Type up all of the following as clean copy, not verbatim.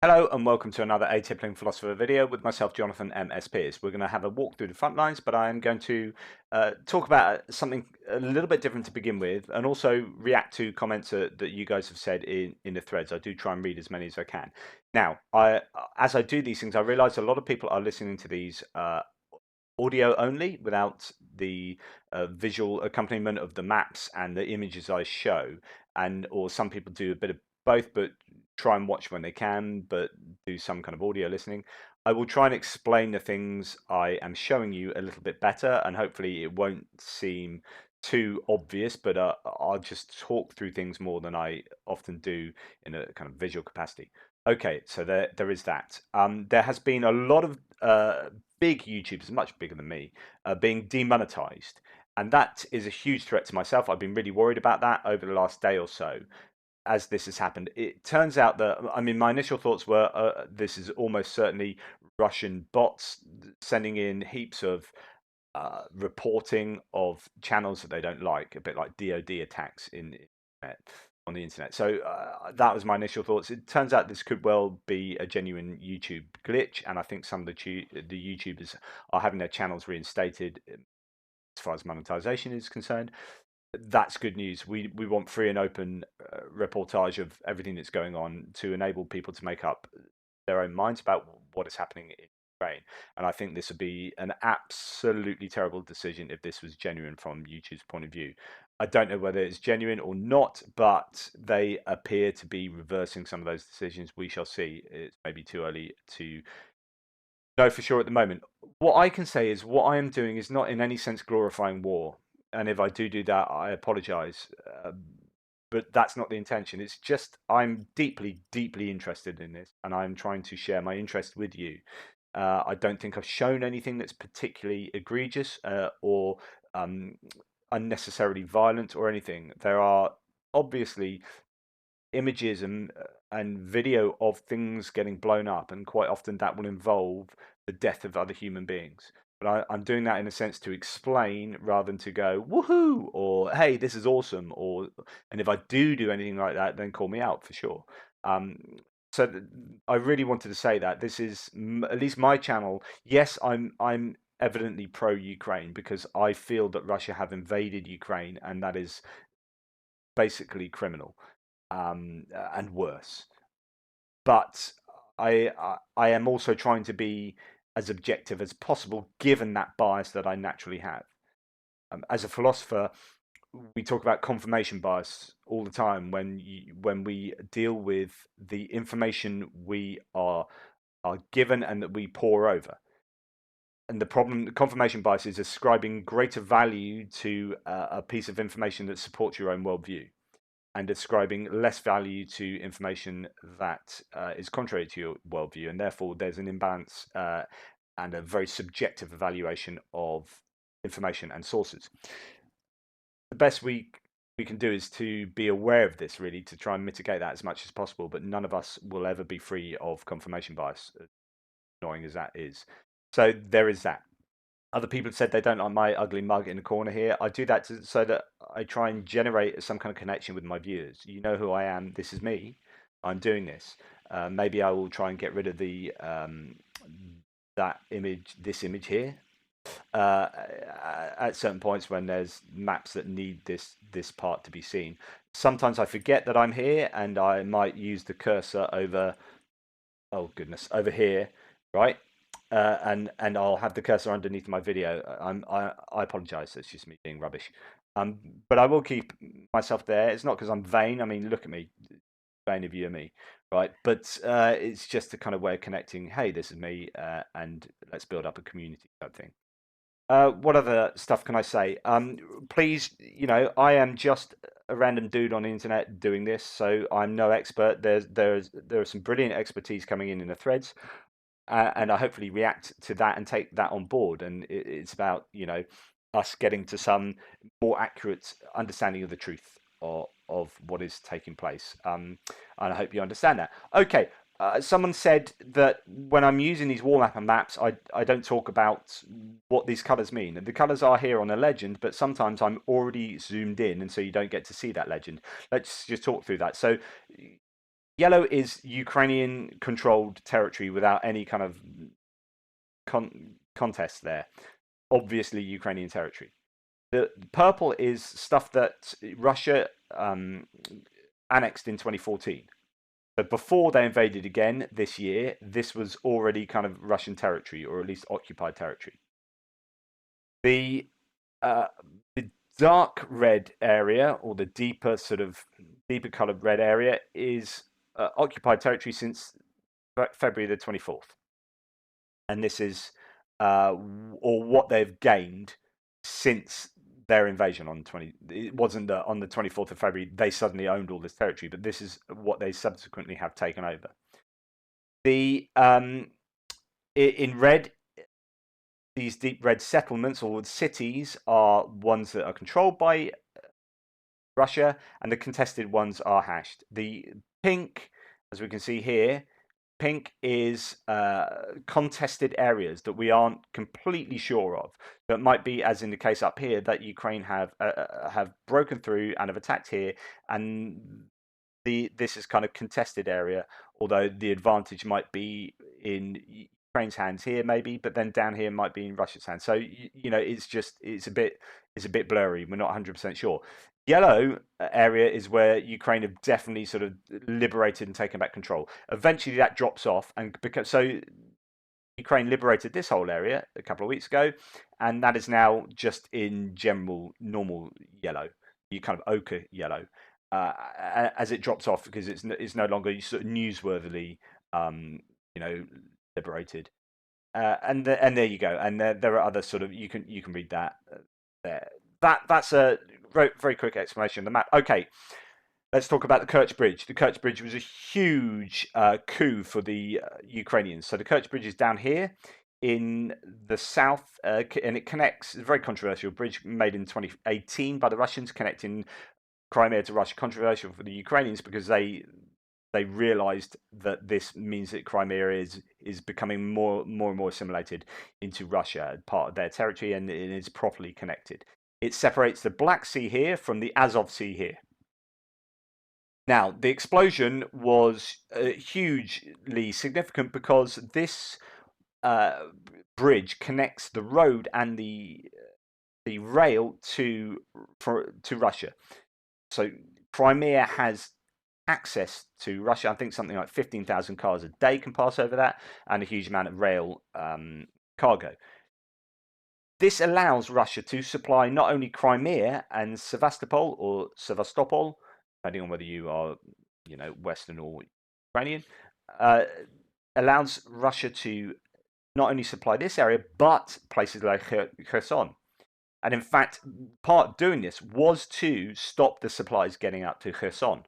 Hello and welcome to another Atypical Philosopher video with myself, Jonathan M.S. Pearce. We're going to have a walk through the front lines, but I am going to talk about something a little bit different to begin with and also react to comments that you guys have said in the threads. I do try and read as many as I can. Now, as I do these things, I realize a lot of people are listening to these audio only without the visual accompaniment of the maps and the images I show, or some people do a bit of both, but try and watch when they can, but do some kind of audio listening. I will try and explain the things I am showing you a little bit better, and hopefully it won't seem too obvious, but I'll just talk through things more than I often do in a kind of visual capacity. Okay, so there is that. There has been a lot of big YouTubers, much bigger than me, being demonetized. And that is a huge threat to myself. I've been really worried about that over the last day or so as this has happened. It turns out that, I mean, my initial thoughts were this is almost certainly Russian bots sending in heaps of reporting of channels that they don't like, a bit like DoD attacks on the internet. So that was my initial thoughts. It turns out this could well be a genuine YouTube glitch, and I think some of the YouTubers are having their channels reinstated as far as monetization is concerned. That's good news. We want free and open reportage of everything that's going on to enable people to make up their own minds about what is happening in Ukraine. And I think this would be an absolutely terrible decision if this was genuine from YouTube's point of view. I don't know whether it's genuine or not, but they appear to be reversing some of those decisions. We shall see. It's maybe too early to know for sure at the moment. What I can say is what I am doing is not in any sense glorifying war. And if I do that, I apologize. But that's not the intention. It's just I'm deeply, deeply interested in this, and I'm trying to share my interest with you. I don't think I've shown anything that's particularly egregious or unnecessarily violent or anything. There are obviously images and video of things getting blown up, and quite often that will involve the death of other human beings. But I'm doing that in a sense to explain rather than to go woohoo or hey, this is awesome. And if I do anything like that, then call me out for sure. Um, I really wanted to say that this is at least my channel. Yes, I'm evidently pro Ukraine because I feel that Russia have invaded Ukraine, and that is basically criminal and worse. But I am also trying to be as objective as possible, given that bias that I naturally have. As a philosopher, we talk about confirmation bias all the time when we deal with the information we are given and that we pore over. And the problem, the confirmation bias, is ascribing greater value to a piece of information that supports your own worldview, and ascribing less value to information that is contrary to your worldview, and therefore there's an imbalance and a very subjective evaluation of information and sources. The best we can do is to be aware of this, really, to try and mitigate that as much as possible. But none of us will ever be free of confirmation bias, annoying as that is. So there is that. Other people have said they don't like my ugly mug in the corner here. I do that so that I try and generate some kind of connection with my viewers. You know who I am. This is me. I'm doing this. Maybe I will try and get rid of the that image, this image here, at certain points when there's maps that need this part to be seen. Sometimes I forget that I'm here, and I might use the cursor over. Oh goodness, over here, right? And I'll have the cursor underneath my video. I apologize. It's just me being rubbish. But I will keep myself there. It's not because I'm vain. I mean, look at me, vain of you and me, right? But it's just a kind of way of connecting. Hey, this is me, and let's build up a community type thing. What other stuff can I say? Please, I am just a random dude on the internet doing this, so I'm no expert. There are some brilliant expertise coming in the threads, and I hopefully react to that and take that on board. And it's about us getting to some more accurate understanding of the truth of what is taking place. And I hope you understand that. Okay. Someone said that when I'm using these wall mapper maps, I don't talk about what these colors mean. And the colors are here on a legend, but sometimes I'm already zoomed in, and so you don't get to see that legend. Let's just talk through that. So Yellow is Ukrainian-controlled territory without any kind of contest there. Obviously, Ukrainian territory. The purple is stuff that Russia annexed in 2014. But before they invaded again this year, this was already kind of Russian territory, or at least occupied territory. The uh, the dark red area, or the deeper coloured red area, is occupied territory since February the 24th, and this is or what they've gained since their invasion on 20. It wasn't that on the 24th of February they suddenly owned all this territory, but this is what they subsequently have taken over. The in red, these deep red settlements or cities are ones that are controlled by Russia, and the contested ones are hashed. The pink, as we can see here, pink is contested areas that we aren't completely sure of. That might be, as in the case up here, that Ukraine have broken through and have attacked here, and this is kind of contested area. Although the advantage might be in Ukraine's hands here, maybe, but then down here might be in Russia's hands. So it's a bit blurry. We're not 100% sure. Yellow area is where Ukraine have definitely sort of liberated and taken back control. Eventually, that drops off, and because Ukraine liberated this whole area a couple of weeks ago, and that is now just in general normal yellow, you kind of ochre yellow, as it drops off because it's no longer sort of newsworthily, liberated. And there you go. And there are other sort of you can read that there. That's a very, very quick explanation of the map. Okay, let's talk about the Kerch Bridge. The Kerch Bridge was a huge coup for the Ukrainians. So the Kerch Bridge is down here in the south, and it connects. It's a very controversial bridge made in 2018 by the Russians, connecting Crimea to Russia. Controversial for the Ukrainians because they realised that this means that Crimea is becoming more and more assimilated into Russia, part of their territory, and it is properly connected. It separates the Black Sea here from the Azov Sea here. Now, the explosion was hugely significant because this bridge connects the road and the rail to Russia. So Crimea has access to Russia. I think something like 15,000 cars a day can pass over that, and a huge amount of rail cargo. This allows Russia to supply not only Crimea and Sevastopol or Sevastopol, depending on whether you are, Western or Ukrainian, allows Russia to not only supply this area but places like Kherson. And in fact, part of doing this was to stop the supplies getting up to Kherson.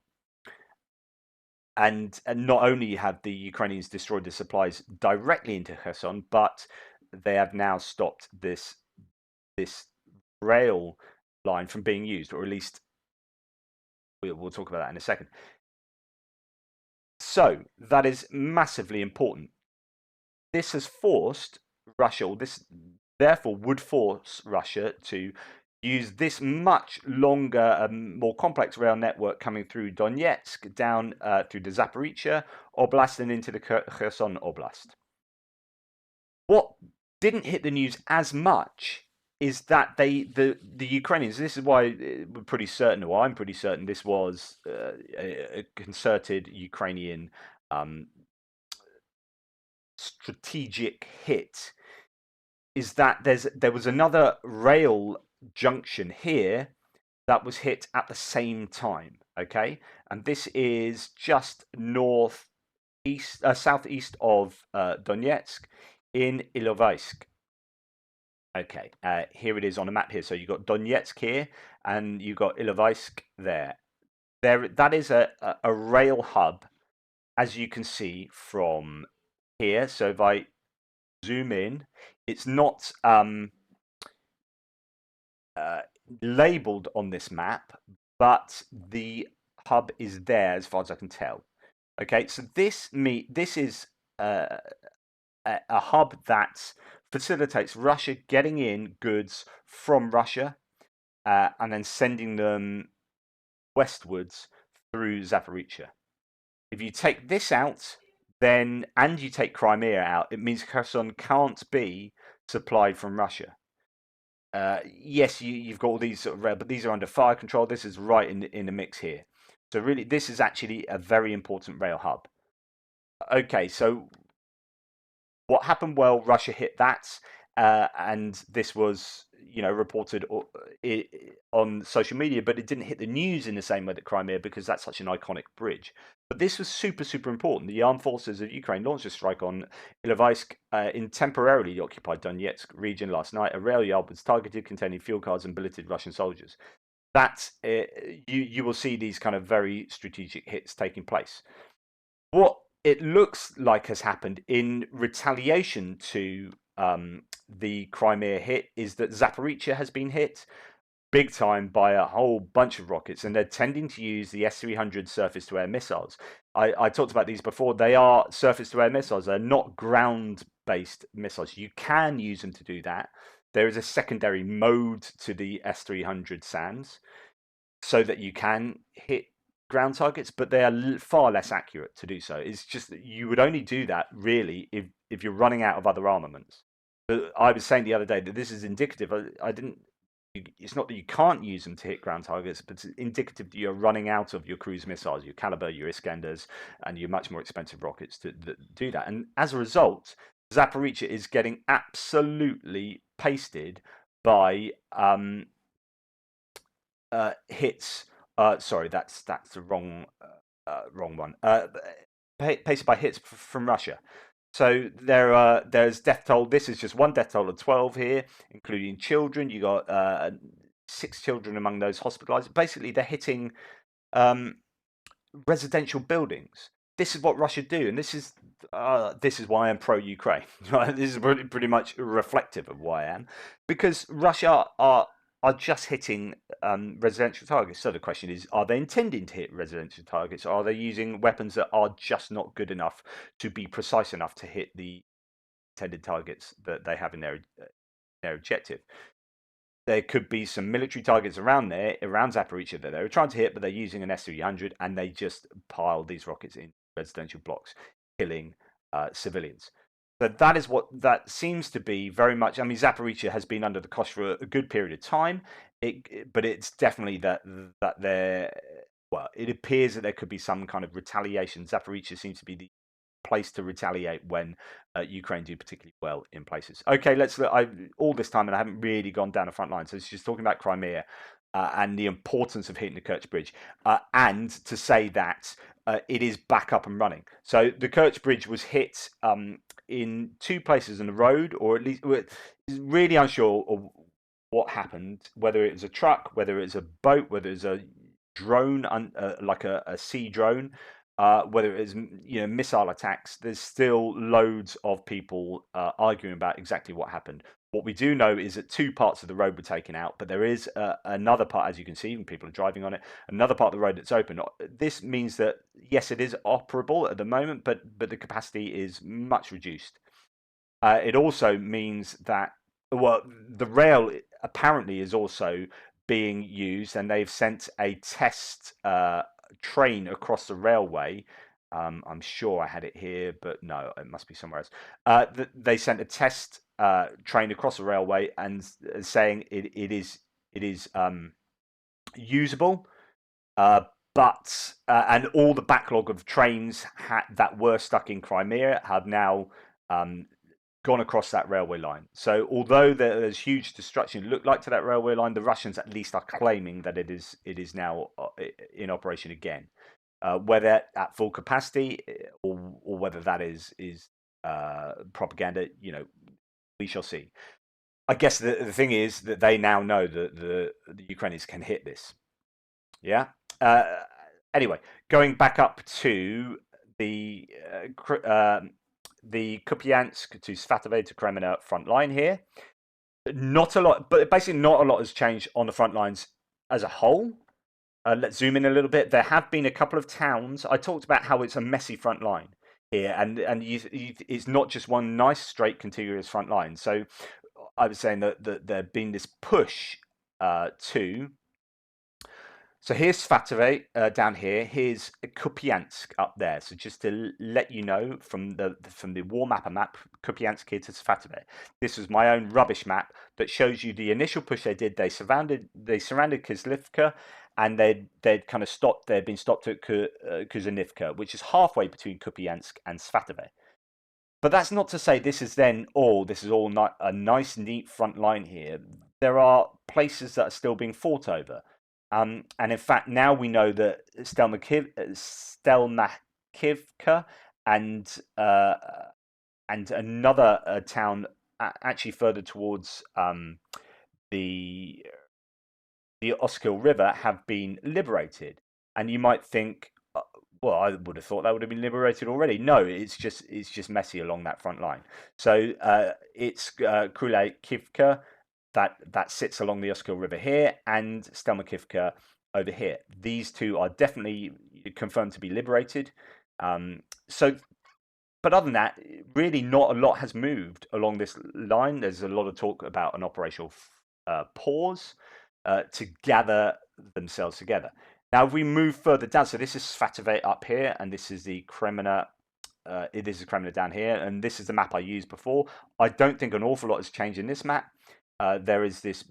And not only have the Ukrainians destroyed the supplies directly into Kherson, but they have now stopped this rail line from being used, or at least we'll talk about that in a second. So that is massively important. This has forced Russia, or this therefore would force Russia to use this much longer and more complex rail network coming through Donetsk, down through the Zaporizhzhia Oblast and into the Kherson Oblast. What didn't hit the news as much is that the Ukrainians, this is why we're pretty certain, or I'm pretty certain, this was a concerted Ukrainian strategic hit, is that there was another rail junction here that was hit at the same time. Okay, and this is just southeast of Donetsk in Ilovaisk. Okay, here it is on a map here. So you've got Donetsk here, and you've got Ilovaisk there. That is a rail hub, as you can see from here. So if I zoom in, it's not labeled on this map, but the hub is there as far as I can tell. Okay, so this is a hub that facilitates Russia getting in goods from Russia and then sending them westwards through Zaporizhzhia. If you take this out, then and you take Crimea out, it means Kherson can't be supplied from Russia. Yes, you've got all these sort of rail, but these are under fire control. This is right in the mix here. So really, this is actually a very important rail hub. Okay, so what happened? Well, Russia hit that, and this was, reported on social media, but it didn't hit the news in the same way that Crimea because that's such an iconic bridge. But this was super, super important. The armed forces of Ukraine launched a strike on Ilovaisk in temporarily occupied Donetsk region last night. A rail yard was targeted, containing fuel cards and belated Russian soldiers. That you will see these kind of very strategic hits taking place. What it looks like has happened in retaliation to the Crimea hit is that Zaporizhzhia has been hit big time by a whole bunch of rockets, and they're tending to use the S-300 surface-to-air missiles. I talked about these before. They are surface-to-air missiles. They're not ground-based missiles. You can use them to do that. There is a secondary mode to the S-300 SANs so that you can hit ground targets, but they are far less accurate to do so. It's just that you would only do that really if you're running out of other armaments. But I was saying the other day that this is indicative. I didn't. It's not that you can't use them to hit ground targets, but it's indicative that you're running out of your cruise missiles, your Caliber, your Iskanders, and your much more expensive rockets to do that. And as a result, Zaporizhzhia is getting absolutely pasted by hits. Sorry, that's the wrong one. Pasted by hits from Russia. So there's death toll. This is just one death toll of 12 here, including children. You got 6 children among those hospitalised. Basically, they're hitting residential buildings. This is what Russia do, and this is why I'm pro-Ukraine. This is pretty much reflective of why I am, because Russia are just hitting residential targets. So the question is, are they intending to hit residential targets? Or are they using weapons that are just not good enough to be precise enough to hit the intended targets that they have in their objective? There could be some military targets around Zaporizhzhia that they were trying to hit, but they're using an S-300 and they just pile these rockets in residential blocks, killing civilians. So that is what that seems to be very much. I mean, Zaporizhzhia has been under the cosh for a good period of time, but it's definitely that there. Well, it appears that there could be some kind of retaliation. Zaporizhzhia seems to be the place to retaliate when Ukraine do particularly well in places. Okay, let's look. All this time, and I haven't really gone down the front line. So it's just talking about Crimea and the importance of hitting the Kerch bridge, and to say that it is back up and running. So the Kerch bridge was hit in 2 places on the road, or at least really unsure of what happened. Whether it was a truck, whether it was a boat, whether it was a drone, like a sea drone. Whether it is missile attacks, there's still loads of people arguing about exactly what happened. What we do know is that 2 parts of the road were taken out, but there is another part, as you can see, and people are driving on it. Another part of the road that's open. This means that yes, it is operable at the moment, but the capacity is much reduced. It also means that the rail apparently is also being used, and they've sent a test train across the railway. I'm sure I had it here, but no, it must be somewhere else. They sent a test train across the railway and saying it is usable, but and all the backlog of trains that were stuck in Crimea have now gone across that railway line. So although there's huge destruction look like to that railway line, the Russians at least are claiming that it is now in operation again. Whether at full capacity or whether that is propaganda, we shall see. I guess the thing is that they now know that the Ukrainians can hit this. Yeah. Anyway, going back up to the Kupiansk to Svatove to Kreminna front line here. Not a lot, but basically not a lot has changed on the front lines as a whole. Let's zoom in a little bit. There have been a couple of towns. I talked about how it's a messy front line here, and it's not just one nice straight contiguous front line. So I was saying that there'd been this push to So here's Svatove down here. Here's Kupiansk up there. So just to let you know from the war mapper map, Kupiansk here to Svatove. This was my own rubbish map that shows you the initial push they did. They surrounded Kislivka, and they'd kind of stopped. They'd been stopped at Kuzanivka, which is halfway between Kupiansk and Svatove. But that's not to say this is all a nice, neat front line here. There are places that are still being fought over. And in fact, now we know that Stelmakivka and another town actually further towards the Oskil River have been liberated. And you might think, well, I would have thought that would have been liberated already. No, it's just messy along that front line. So it's Krulekivka that sits along the Oskil River here, and Stelmakivka over here. These two are definitely confirmed to be liberated. So, but other than that, really not a lot has moved along this line. There's a lot of talk about an operational pause to gather themselves together. Now, if we move further down, so this is Svatove up here, and this is the Kreminna. This is Kreminna down here, and this is the map I used before. I don't think an awful lot has changed in this map. There is this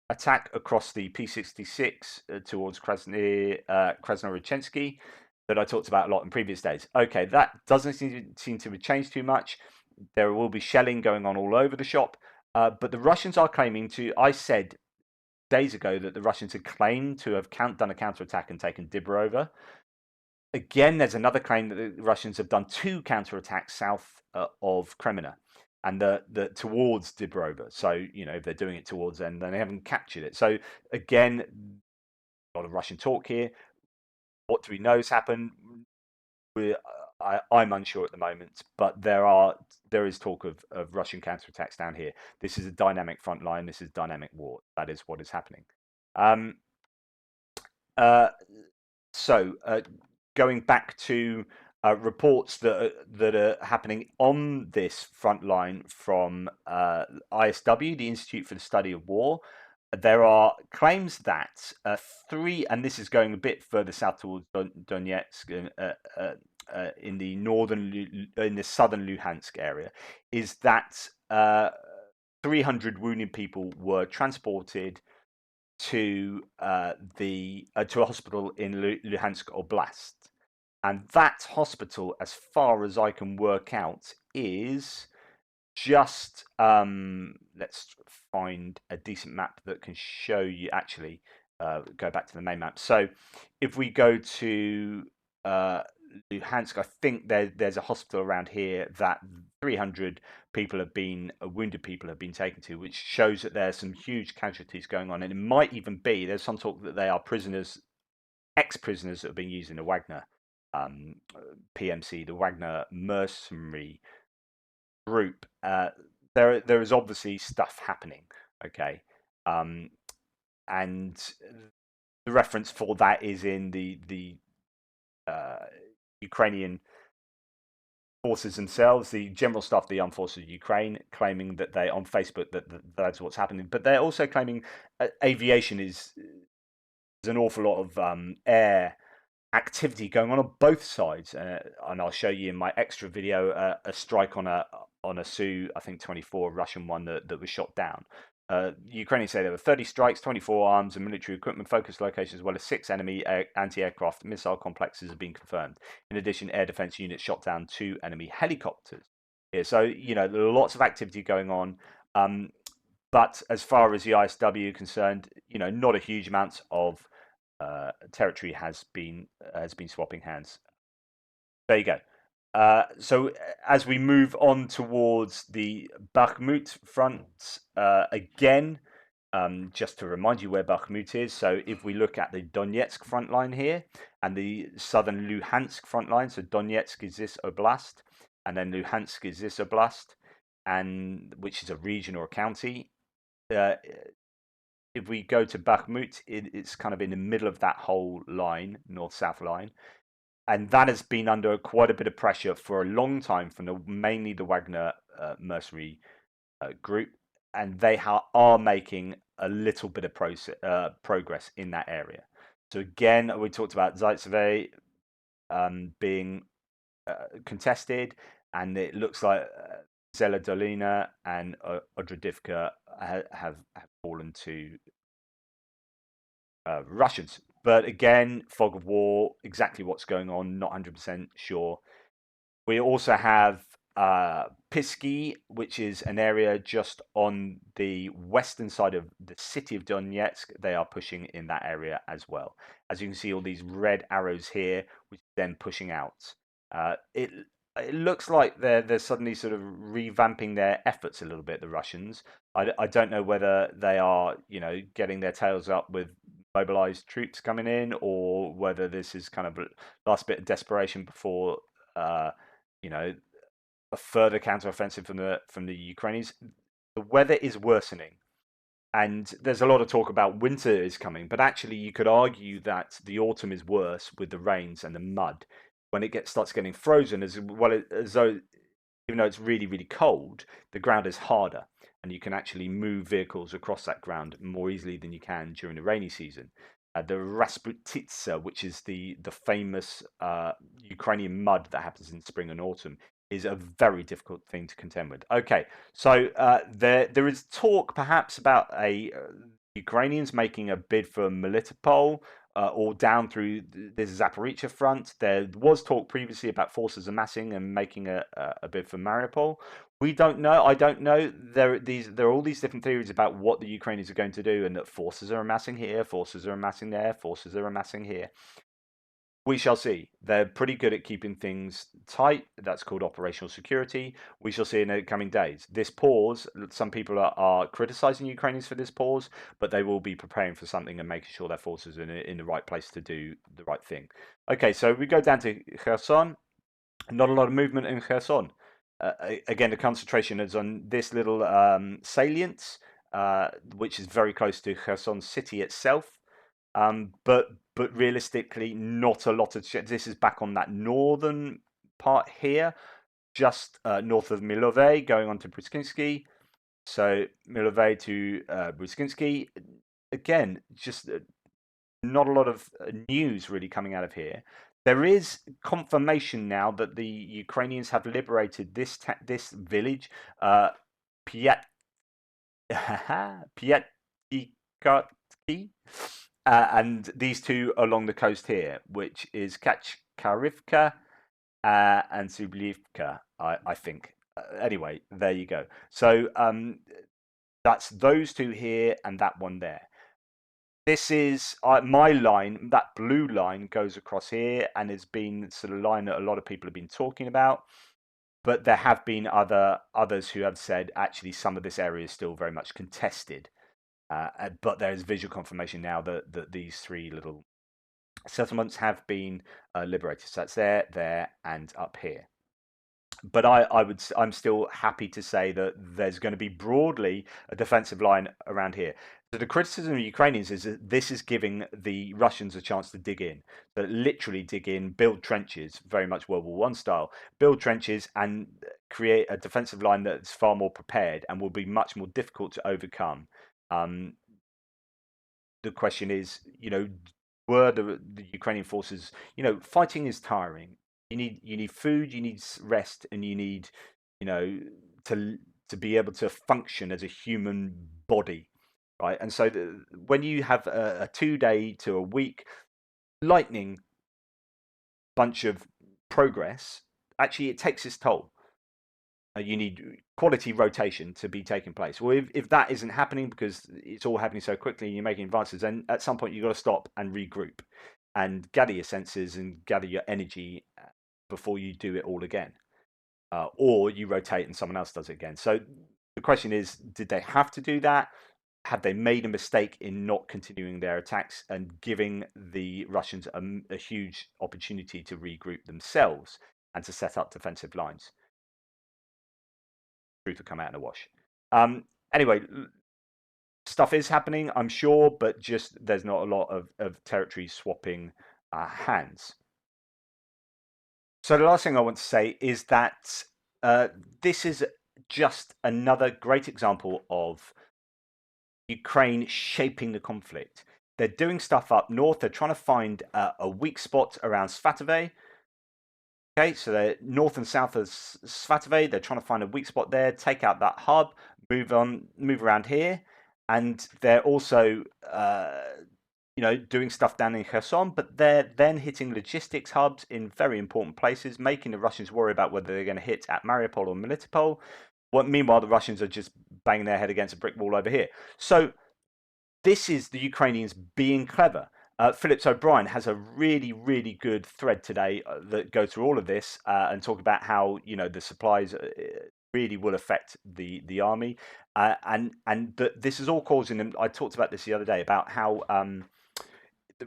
attack across the P66 towards Krasnoyarchensky that I talked about a lot in previous days. Okay, that doesn't seem to have changed too much. There will be shelling going on all over the shop, but the Russians are claiming to. I said days ago that the Russians had claimed to have done a counterattack and taken Dibra over. Again, there's another claim that the Russians have done 2 counterattacks south of Kreminna and towards Dibrova. So, if they're doing it towards them, then they haven't captured it. So, again, a lot of Russian talk here. What do we know has happened? I'm unsure at the moment, but there is talk of Russian counterattacks down here. This is a dynamic front line. This is dynamic war. That is what is happening. Going back to reports that are happening on this front line from ISW, the Institute for the Study of War, there are claims that and this is going a bit further south towards Donetsk, in the southern Luhansk area, is that 300 wounded people were transported to a hospital in Luhansk Oblast, and that hospital, as far as I can work out, is just let's find a decent map that can show you. Actually, go back to the main map. So, if we go to Luhansk, I think there's a hospital around here that 300 wounded people have been taken to, which shows that there's some huge casualties going on. And it might even be, there's some talk that they are ex-prisoners that have been used in the Wagner PMC, the Wagner mercenary group. There is obviously stuff happening, okay? And the reference for that is in the Ukrainian forces themselves, the General Staff of the Armed Forces of Ukraine, claiming that on Facebook that's what's happening. But they're also claiming aviation is an awful lot of air activity going on both sides, and I'll show you in my extra video a strike on a Su, I think 24, Russian one that was shot down. Ukrainians say there were 30 strikes, 24 arms and military equipment focused locations, as well as 6 enemy anti-aircraft missile complexes have been confirmed. In addition, air defense units shot down 2 enemy helicopters. Yeah, so there are lots of activity going on. But as far as the ISW is concerned, not a huge amount of territory has been swapping hands. There you go. So as we move on towards the Bakhmut front, again, just to remind you where Bakhmut is. So if we look at the Donetsk front line here and the southern Luhansk front line, so Donetsk is this oblast, and then Luhansk is this oblast, and which is a region or a county. If we go to Bakhmut, it's kind of in the middle of that whole line, north-south line. And that has been under quite a bit of pressure for a long time from mainly the Wagner mercenary group. And they are making a little bit of progress in that area. So again, we talked about Zaporizhzhia being contested, and it looks like Zela Dolina and Odradivka have fallen to Russians. But again, fog of war, exactly what's going on, not 100% sure. We also have Pisky, which is an area just on the western side of the city of Donetsk. They are pushing in that area as well. As you can see, all these red arrows here, which is then pushing out. It looks like they're suddenly sort of revamping their efforts a little bit. The Russians. I don't know whether they are getting their tails up with mobilized troops coming in, or whether this is kind of a last bit of desperation before you know, a further counteroffensive from the Ukrainians. The weather is worsening, and there's a lot of talk about winter is coming, but actually you could argue that the autumn is worse with the rains and the mud when it starts getting frozen, as well as though even though it's really, really cold, the ground is harder, and you can actually move vehicles across that ground more easily than you can during the rainy season. The Rasputitsa, which is the famous Ukrainian mud that happens in spring and autumn, is a very difficult thing to contend with. Okay, so there is talk perhaps about Ukrainians making a bid for Melitopol, or down through the Zaporizhzhia front. There was talk previously about forces amassing and making a bid for Mariupol. We don't know. I don't know. There are all these different theories about what the Ukrainians are going to do, and that forces are amassing here, forces are amassing there, forces are amassing here. We shall see. They're pretty good at keeping things tight. That's called operational security. We shall see in the coming days. This pause, some people are criticizing Ukrainians for this pause, but they will be preparing for something and making sure their forces are in the right place to do the right thing. Okay, so we go down to Kherson. Not a lot of movement in Kherson. Again, the concentration is on this little salient, which is very close to Kherson city itself. But realistically, not a lot of. This is back on that northern part here, just north of Milove, going on to Brzezinski. So Milove to Brzezinski. Again, just not a lot of news really coming out of here. There is confirmation now that the Ukrainians have liberated this village, Piet Pietikatsky, and these two along the coast here, which is Kachkarivka and Sublivka, I think. Anyway, there you go. So that's those two here and that one there. This is my line. That blue line goes across here and has been sort of line that a lot of people have been talking about. But there have been others who have said actually some of this area is still very much contested. But there is visual confirmation now that these three little settlements have been liberated. So that's there, and up here. But I'm still happy to say that there's going to be broadly a defensive line around here. So the criticism of Ukrainians is that this is giving the Russians a chance to dig in, that literally dig in, build trenches, very much World War One style, build trenches and create a defensive line that's far more prepared and will be much more difficult to overcome. The question is, were the Ukrainian forces, fighting is tiring. You need food, you need rest, and you need, to be able to function as a human body, right? And so when you have a 2 day to a week lightning bunch of progress, actually it takes its toll. You need quality rotation to be taking place. Well, if that isn't happening because it's all happening so quickly and you're making advances, then at some point you've got to stop and regroup and gather your senses and gather your energy before you do it all again. Or you rotate and someone else does it again. So the question is, did they have to do that? Had they made a mistake in not continuing their attacks and giving the Russians a huge opportunity to regroup themselves and to set up defensive lines? Truth will come out in a wash. Anyway, stuff is happening, I'm sure, but just there's not a lot of territory swapping hands. So the last thing I want to say is that this is just another great example of Ukraine shaping the conflict. They're doing stuff up north. They're trying to find a weak spot around Svatove. Okay, so they're north and south of Svatove. They're trying to find a weak spot there, take out that hub, move around here, and they're also, doing stuff down in Kherson. But they're then hitting logistics hubs in very important places, making the Russians worry about whether they're going to hit at Mariupol or Melitopol. Meanwhile, the Russians are just banging their head against a brick wall over here. So this is the Ukrainians being clever. Phillips O'Brien has a really, really good thread today that goes through all of this and talk about how the supplies really will affect the army, and that this is all causing them. I talked about this the other day about how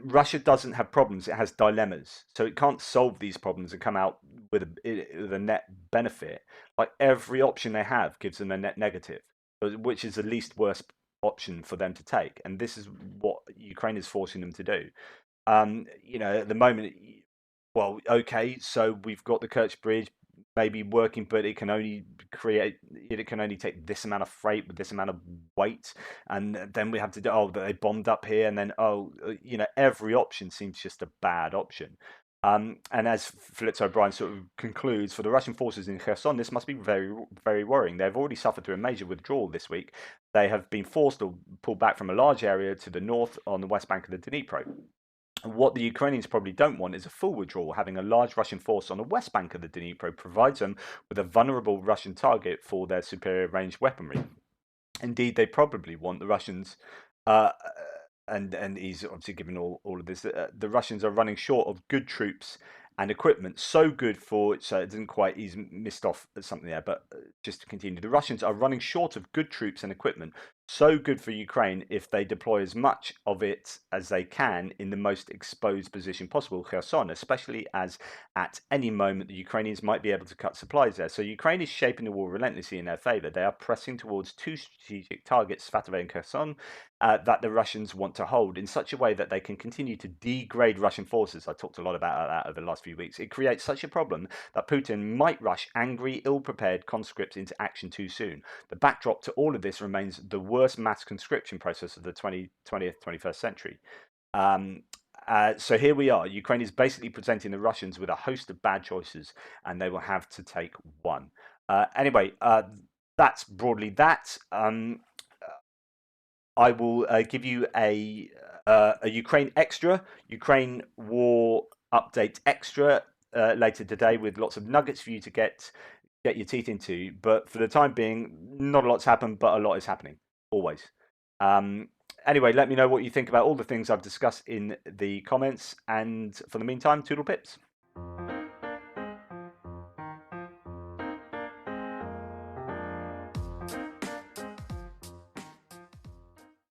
Russia doesn't have problems; it has dilemmas. So it can't solve these problems and come out with a net benefit. Like every option they have gives them a net negative, which is the least worst option for them to take. And this is what Ukraine is forcing them to do. At the moment, well, okay, so we've got the Kerch bridge maybe working, but it can only take this amount of freight with this amount of weight, and then we have to do they bombed up here, and then every option seems just a bad option. And as Phillips O'Brien sort of concludes, for the Russian forces in Kherson, this must be very, very worrying. They've already suffered through a major withdrawal this week. They have been forced to pull back from a large area to the north on the west bank of the Dnipro. What the Ukrainians probably don't want is a full withdrawal. Having a large Russian force on the west bank of the Dnipro provides them with a vulnerable Russian target for their superior ranged weaponry. Indeed, they probably want the Russians, uh, and he's obviously given all of this. The Russians are running short of good troops and equipment, so good so it didn't quite, he's missed off something there, but just to continue, the Russians are running short of good troops and equipment, so good for Ukraine if they deploy as much of it as they can in the most exposed position possible, Kherson, especially as at any moment the Ukrainians might be able to cut supplies there. So Ukraine is shaping the war relentlessly in their favor. They are pressing towards two strategic targets, Svatove and Kherson, that the Russians want to hold in such a way that they can continue to degrade Russian forces. I talked a lot about that over the last few weeks. It creates such a problem that Putin might rush angry, ill-prepared conscripts into action too soon. The backdrop to all of this remains the worst mass conscription process of the 20th, 21st century. So here we are. Ukraine is basically presenting the Russians with a host of bad choices, and they will have to take one. Anyway, that's broadly that. I will give you a Ukraine extra, Ukraine war update extra later today with lots of nuggets for you to get your teeth into. But for the time being, not a lot's happened, but a lot is happening always. Anyway, let me know what you think about all the things I've discussed in the comments. And for the meantime, toodle pips.